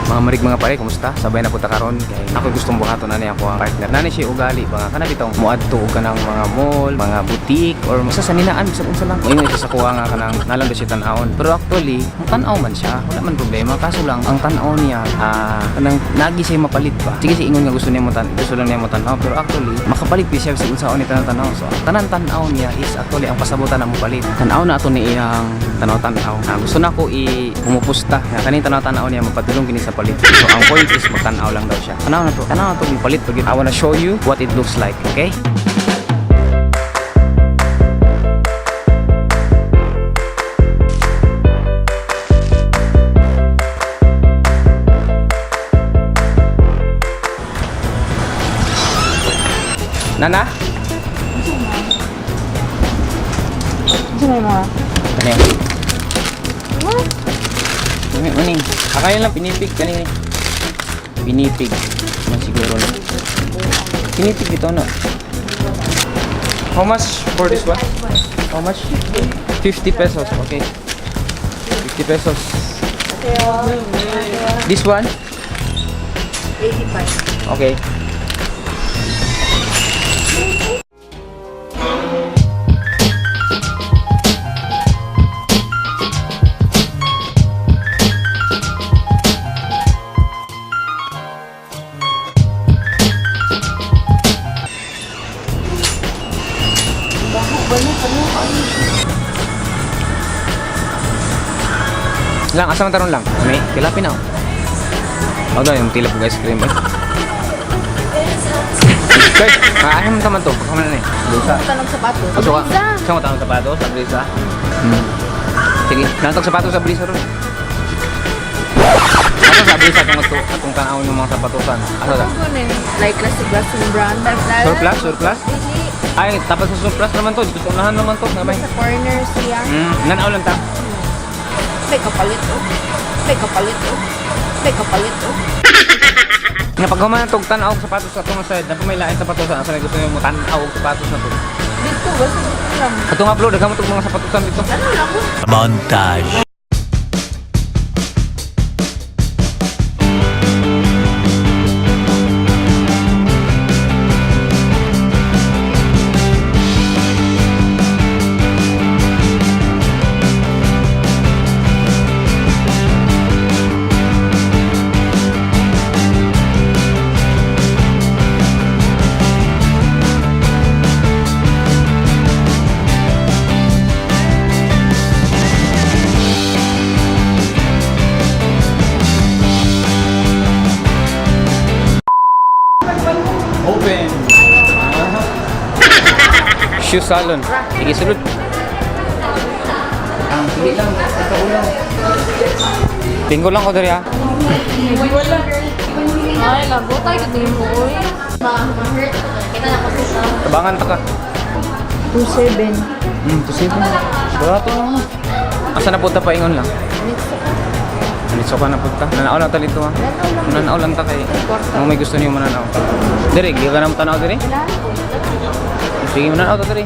Mga marig mga pare, kumusta? Sabay na punta karon kay ako gustong buhaton ani ako ang partner. Nani siya ugali ba kana bitong muadto og kanang mga mall, mga boutique or sa saninaan bisag unsa lang. Ingon siya sa kuha nga kanang nalang do siya tan-awon. Pero actually, tan-aw man siya. Wala man problema kaso lang ang tan-aw niya kanang nagi siya mapalit ba. Sige si ingon nga gusto niya mo gusto lang niya mo tan-aw pero actually makapalit siya sa unsaon ni tan-aw. So tanan tan-aw niya is actually ang pasabutan na mo palit. Tan-aw na ato ni iyang tanaw-tanaw. Gusto na ko pumupusta nga kaning tanaw-tanaw niya mapadulong kini sa palit. So ang point is magtanaw lang daw siya. Tanaw na to palit pag I wanna show you what it looks like, okay? Nana? Sino mo? Ano yan? Maning, akayin lang pinipig kanina. Pinipig. Yan siguro lang. Pinipig ito na. How much for this one? How much? 50 pesos. Okay. 50 pesos. This one? 85. Okay. Lang, asa man taron lang. May tilapin na. Oh, daw yung tilap guys, cream ba? Okay, ano man to? Baka man na eh. Lusa. Tanong sapato. Aso ka? Saan mo tanong sapato? Sa brisa? Sige, nantog sapato sa brisa ron. Ano sa brisa atong tanaw yung mga sapatosan? Ano da? Like classic brand. Surplus? Surplus? Ay, tapos sa surplus naman to. Gusto unahan naman to. Nga ba? Sa corner siya. Nanaw lang ta. May kapalit oh. May kapalit oh. May kapalit oh. Nga pag humanan tog tanaw og sapatos sa atong side, dapat may lain sapatos asa na gusto niyo mo tanaw og sapatos na to. Dito ba sa lang? Atong upload daghan mo tog mga sapatosan dito. Ano lang oh? Montage. Open. Shoe salon. Sige, sulod. Ang pili lang. Ito ulang. Tinggo lang ko dari ha. Ay, lago tayo din mo oy. Tabangan ta ka. 27. 2.7. Barato lang. Asa na punta pa ingon lang? Nitso ka na punta. Nanaaw lang talito ha. Nanaaw lang ta kay. Ano may gusto niyo mananaw? Dire, di ka na mo tanaw dire? Sige, mananaw ta dire.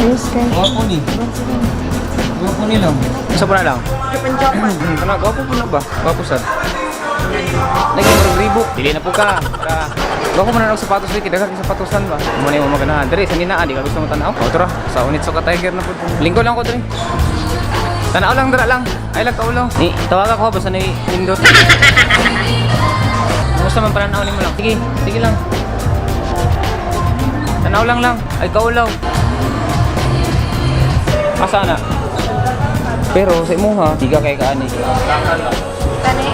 Yes, guys. Gwapo ni. Gwapo ni lang. Isa pa na lang. Japan. Kana gwapo po na ba? Gwapo sad. Lagi mo ribo. Dili na po ka. Gwapo mo na ng sapatos dito. Daghang sapatosan ba? Mo ni mo maganahan. Dire sa ninaan, di ka gusto mo tanaw? O tara, sa unit ka tiger na po. Lingko lang ko dire. Tanaw lang dira lang. Ay lang kaulo. Ni tawagan ko basta ni Indot. Gusto man para naawin mo lang. Sige, sige lang. Tanaw lang. Ay kaulaw. Asa na? Pero sa imo ha, di ka kay kaani. Kani?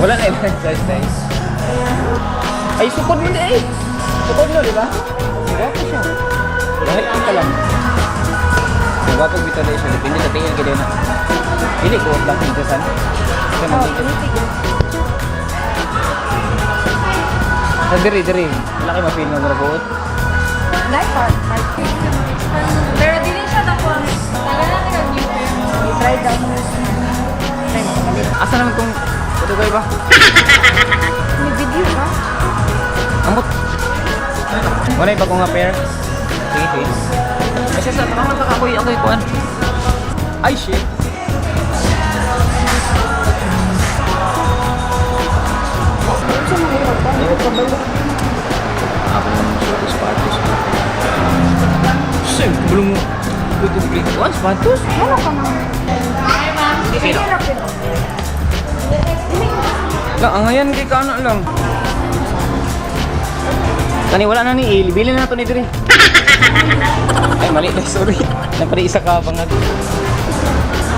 Wala na event size. Ay, sukod mo na eh. Sukod mo, di ba? Gwapo siya. Dahil kita lang. Ang gwapo bita na siya. Depende sa tingin ka din na. Pili ko, lang pintasan. Kasi mag-ikas. Diri. Wala kayo ma-feel na marabuot. Life part. Pero di rin siya tapos. Nagalala ka niyo. I-try daw mo. Asa naman kung patugay ba? May video ka? Ambot. Wala ba ko nga pair? Sige, sige. Kasi sa tama ka ako'y kuan. Ay, shit. Ako ng sapatos. Sir, belum complete one sapatos. Ano ka na? Ay, ma'am. Hirap din. Lang, ang ngayon kay kana lang. Kani wala na ni ili, bilhin na to ni Dre. Ay mali, ay sorry. Napari isa ka bang natin.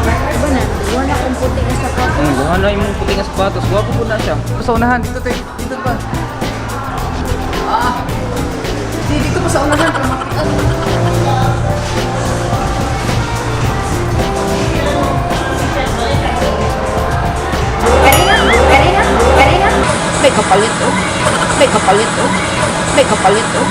Iba na, wala akong puti na sa kapwa. Wala yung puti nga sapatos. Wapo po na siya. Sa unahan, dito tayo. Dito pa. Dito pa sa unahan. Para makikas. Karina. May kapalit oh. May kapalit oh. May kapalit oh.